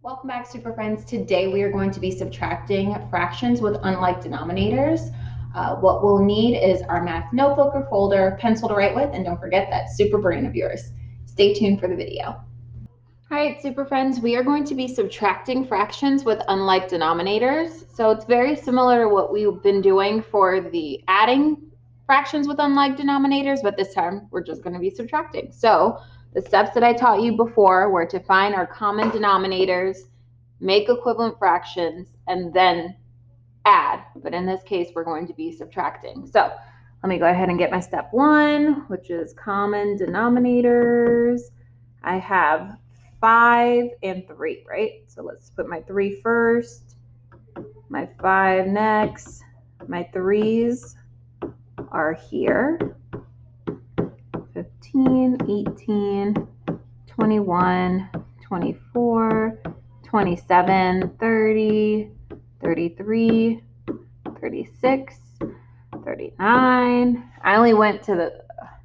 Welcome back, super friends. Today we are going to be subtracting fractions with unlike denominators. What we'll need is our math notebook or folder, pencil to write with, and don't forget that super brain of yours. Stay tuned for the video. All right, super friends, we are going to be subtracting fractions with unlike denominators. So it's very similar to what we've been doing for the adding fractions with unlike denominators, but this time we're just going to be subtracting. So the steps that I taught you before were to find our common denominators, make equivalent fractions, and then add. But in this case, we're going to be subtracting. So let me go ahead and get my step one, which is common denominators. I have 5 and 3, right? So let's put my 3 first, my 5 next, my 3's are here. 15, 18, 21, 24, 27, 30, 33, 36, 39. I only went to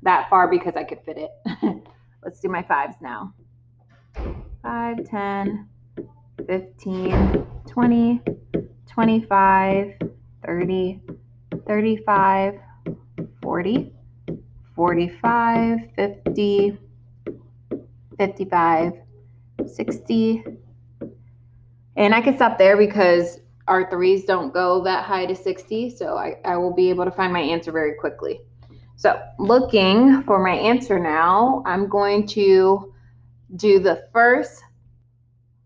that far because I could fit it. Let's do my 5s now. 5, 10, 15, 20, 25, 30, 35, 40, 45, 50, 55, 60. And I can stop there because our 3's don't go that high to 60, so I will be able to find my answer very quickly. So looking for my answer now, I'm going to do the first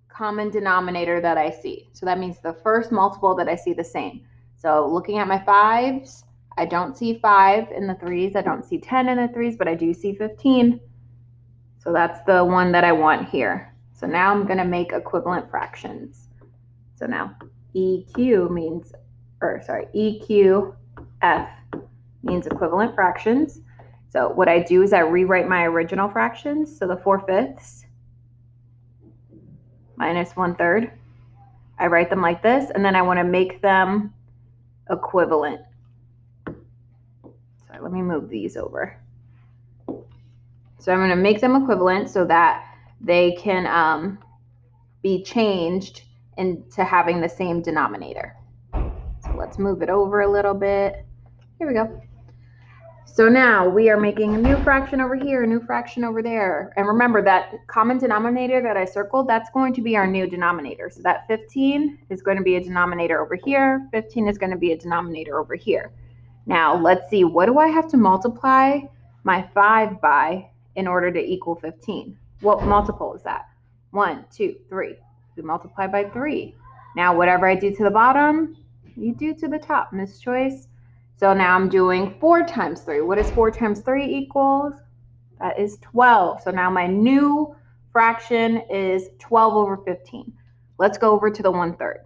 common denominator that I see. So that means the first multiple that I see the same. So looking at my 5's, I don't see 5 in the 3's. I don't see 10 in the 3's, but I do see 15. So that's the one that I want here. So now I'm going to make equivalent fractions. So now EQF means equivalent fractions. So what I do is I rewrite my original fractions. So the 4/5 minus 1/3. I write them like this, and then I want to make them equivalent. So let me move these over. So I'm going to make them equivalent so that they can be changed into having the same denominator. So let's move it over a little bit. Here we go. So now we are making a new fraction over here, a new fraction over there. And remember that common denominator that I circled, that's going to be our new denominator. So that 15 is going to be a denominator over here. 15 is going to be a denominator over here. Now let's see, what do I have to multiply my 5 by in order to equal 15? What multiple is that? 1, 2, 3. We multiply by 3. Now whatever I do to the bottom, you do to the top, Miss Choice. So now I'm doing 4 times 3. What is 4 times 3 equals? That is 12. So now my new fraction is 12 over 15. Let's go over to the 1/3.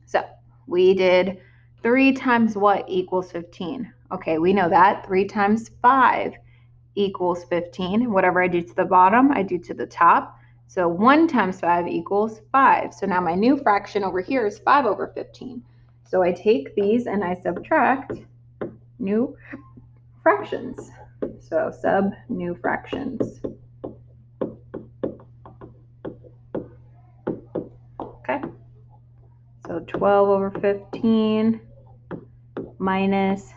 So we did 3 times what equals 15? Okay, we know that. 3 times 5 equals 15. Whatever I do to the bottom, I do to the top. So 1 times 5 equals 5. So now my new fraction over here is 5 over 15. So I take these and I subtract new fractions. So sub new fractions. Okay. So 12 over 15 minus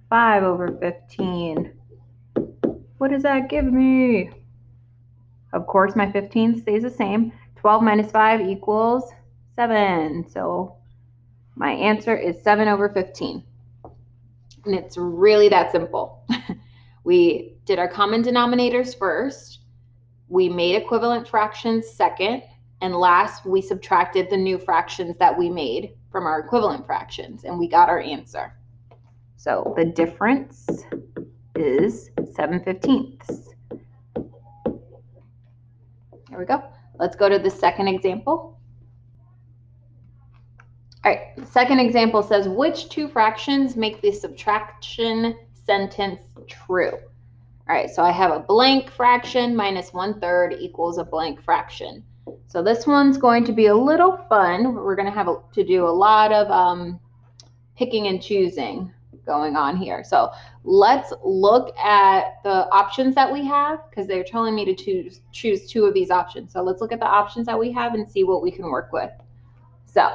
5 over 15. What does that give me? Of course, my 15 stays the same. 12 minus 5 equals 7. So my answer is 7 over 15. And it's really that simple. We did our common denominators first. We made equivalent fractions second. And last, we subtracted the new fractions that we made from our equivalent fractions. And we got our answer. So the difference is 7/15. There we go. Let's go to the second example. All right, the second example says, which 2 fractions make the subtraction sentence true? All right, so I have a blank fraction minus 1/3 equals a blank fraction. So this one's going to be a little fun. We're going to have to do a lot of picking and choosing. going on here. So let's look at the options that we have, because they're telling me to choose 2 of these options. So let's look at the options that we have and see what we can work with. So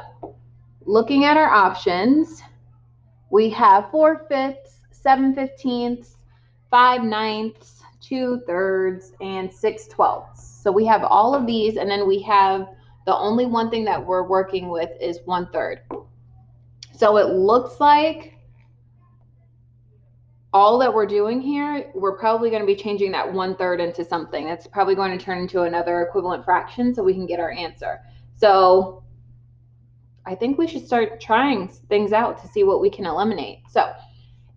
looking at our options, we have 4/5, 7/15, 5/9, 2/3, and 6/12. So we have all of these, and then we have the only one thing that we're working with is 1/3. So it looks like all that we're doing here, we're probably going to be changing that 1/3 into something. That's probably going to turn into another equivalent fraction so we can get our answer. So I think we should start trying things out to see what we can eliminate. So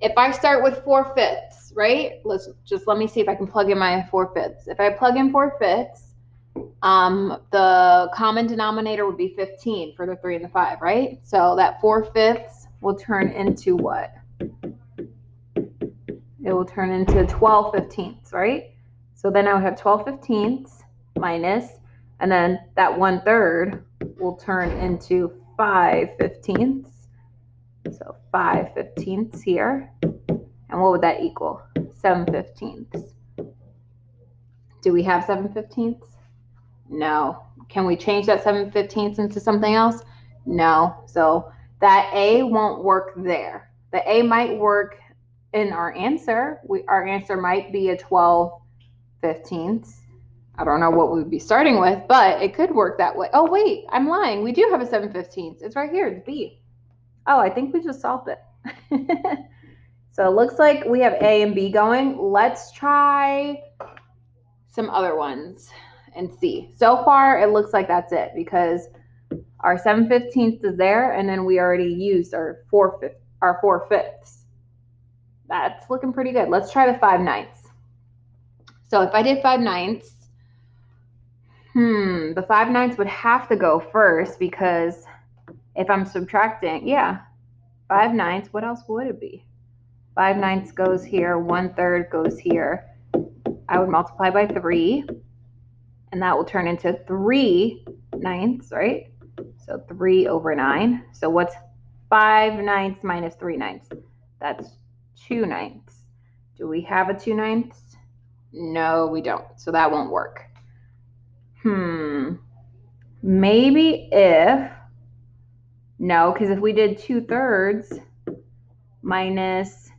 if I start with 4/5, right? Let me see if I can plug in my 4/5. If I plug in 4/5, the common denominator would be 15 for the 3 and the 5, right? So that 4/5 will turn into what? It will turn into 12/15, right? So then I would have 12/15 minus, and then that 1/3 will turn into 5/15. So 5/15 here. And what would that equal? 7/15. Do we have 7/15? No. Can we change that 7/15 into something else? No. So that A won't work there. The A might work in our answer. Our answer might be a 12/15. I don't know what we would be starting with, but it could work that way. Oh, wait, I'm lying. We do have a 7/15. It's right here, it's B. Oh, I think we just solved it. So it looks like we have A and B going. Let's try some other ones and see. So far, it looks like that's it, because our 7/15 is there, and then we already used our 4/5. That's looking pretty good. Let's try the 5/9. So if I did 5/9, the 5/9 would have to go first, because if I'm subtracting, 5/9, what else would it be? 5/9 goes here, 1/3 goes here. I would multiply by 3, and that will turn into 3/9, right? So 3/9. So what's 5/9 minus 3/9? That's 2/9. Do we have a 2/9? No, we don't. So that won't work. Maybe no, because if we did 2/3 minus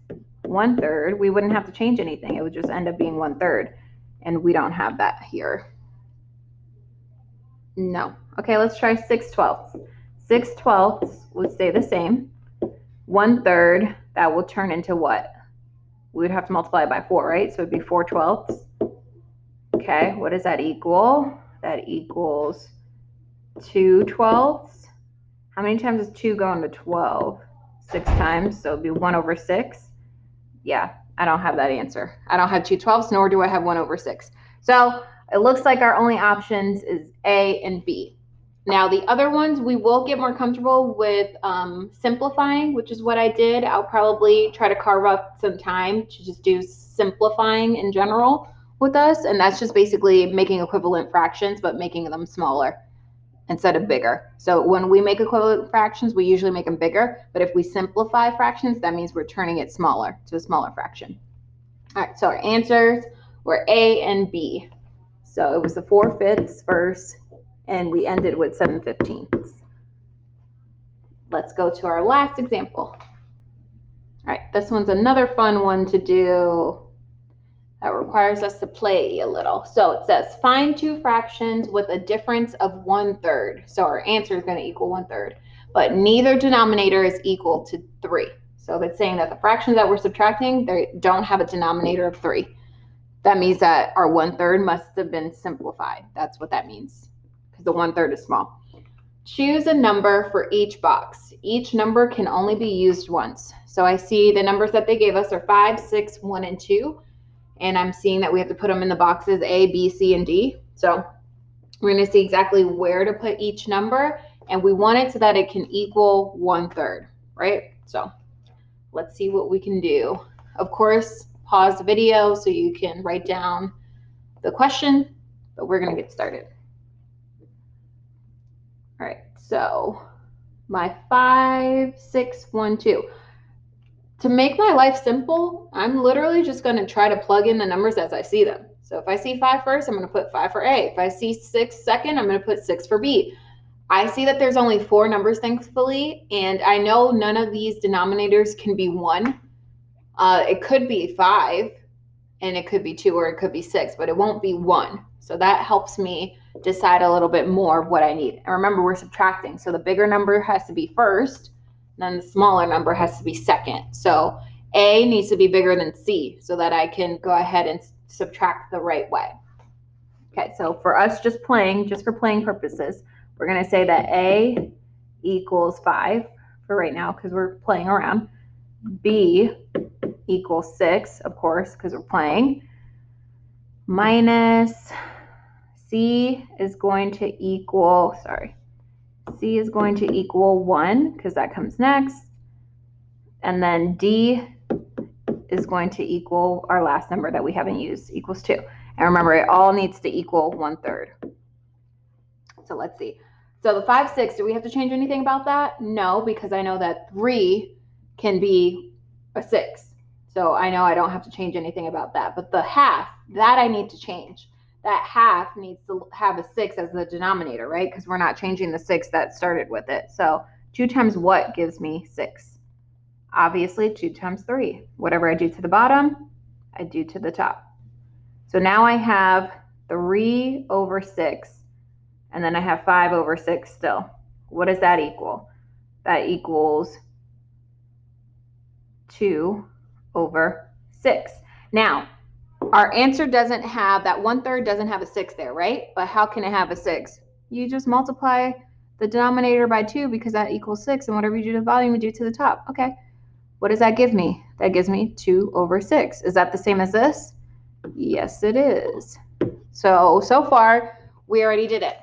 1/3, we wouldn't have to change anything. It would just end up being 1/3. And we don't have that here. No. Okay, let's try 6/12. 6/12 would stay the same. 1/3, that will turn into what? We would have to multiply it by 4, right? So it'd be 4/12. Okay, what does that equal? That equals 2/12. How many times does 2 go into 12? 6 times, so it'd be 1/6. Yeah, I don't have that answer. I don't have 2/12, nor do I have 1/6. So it looks like our only options is A and B. Now the other ones, we will get more comfortable with simplifying, which is what I did. I'll probably try to carve up some time to just do simplifying in general with us. And that's just basically making equivalent fractions, but making them smaller instead of bigger. So when we make equivalent fractions, we usually make them bigger. But if we simplify fractions, that means we're turning it smaller to a smaller fraction. All right, so our answers were A and B. So it was the 4/5 first, and we ended with 7/15. Let's go to our last example. All right, this one's another fun one to do that requires us to play a little. So it says, find 2 fractions with a difference of 1/3. So our answer is going to equal 1/3, but neither denominator is equal to 3. So that's saying that the fractions that we're subtracting, they don't have a denominator of 3. That means that our 1/3 must have been simplified. That's what that means, because the 1/3 is small. Choose a number for each box. Each number can only be used once. So I see the numbers that they gave us are 5, 6, 1, and 2. And I'm seeing that we have to put them in the boxes A, B, C, and D. So we're going to see exactly where to put each number. And we want it so that it can equal 1/3, right? So let's see what we can do. Of course, pause the video so you can write down the question, but we're going to get started. All right, so my 5, 6, 1, 2. To make my life simple, I'm literally just going to try to plug in the numbers as I see them. So if I see 5 first, I'm going to put 5 for A. If I see 6 second, I'm going to put 6 for B. I see that there's only 4 numbers, thankfully, and I know none of these denominators can be 1. It could be 5, and it could be 2, or it could be 6, but it won't be 1. So that helps me decide a little bit more of what I need. And remember, we're subtracting, so the bigger number has to be first, then the smaller number has to be second. So A needs to be bigger than C so that I can go ahead and subtract the right way. Okay, so for us just for playing purposes, we're going to say that A equals 5 for right now because we're playing around. B equals 6, of course, because we're playing. Minus C is going to equal, C is going to equal 1 because that comes next. And then D is going to equal our last number that we haven't used, equals 2. And remember, it all needs to equal 1/3. So let's see. So the 5, 6, do we have to change anything about that? No, because I know that 3 can be a 6. So I know I don't have to change anything about that. But the half, that I need to change. That half needs to have a 6 as the denominator, right? Because we're not changing the 6 that started with it. So 2 times what gives me 6? Obviously, 2 times 3. Whatever I do to the bottom, I do to the top. So now I have 3 over 6, and then I have 5 over 6 still. What does that equal? That equals 2 over 6. Now, our answer doesn't have, that 1/3 doesn't have a 6 there, right? But how can it have a 6? You just multiply the denominator by 2 because that equals 6, and whatever you do to the bottom, you do to the top. Okay. What does that give me? That gives me 2 over 6. Is that the same as this? Yes, it is. So far, we already did it.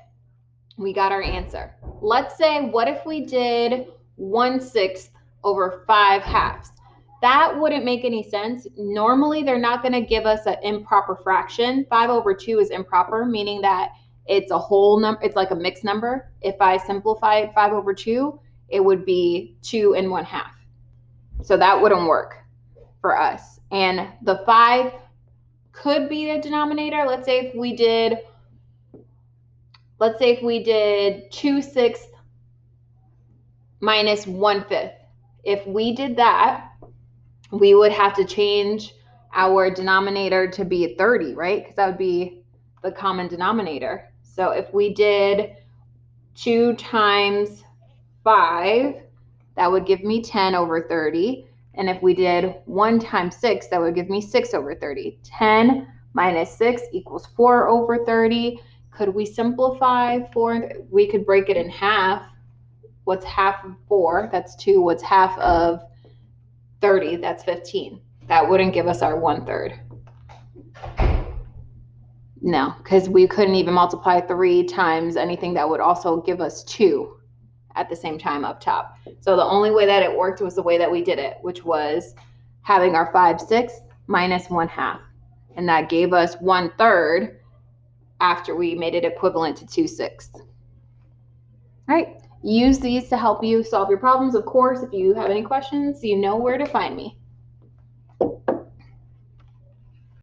We got our answer. Let's say, what if we did 1/6 over 5 halves? That wouldn't make any sense. Normally, they're not going to give us an improper fraction. 5 over 2 is improper, meaning that it's a whole number. It's like a mixed number. If I simplify 5 over 2, it would be 2 and 1/2. So that wouldn't work for us. And the 5 could be the denominator. Let's say if we did 2/6 minus 1/5. If we did that, we would have to change our denominator to be 30, right? Because that would be the common denominator. So if we did 2 times 5, that would give me 10 over 30. And if we did 1 times 6, that would give me 6 over 30. 10 minus 6 equals 4 over 30. Could we simplify 4? We could break it in half. What's half of 4? That's 2. What's half of 30? That's 15. That wouldn't give us our 1/3. No, because we couldn't even multiply 3 times anything that would also give us 2 at the same time up top. So the only way that it worked was the way that we did it, which was having our 5/6 minus 1/2. And that gave us 1/3 after we made it equivalent to 2/6. All right. Use these to help you solve your problems. Of course, if you have any questions, you know where to find me.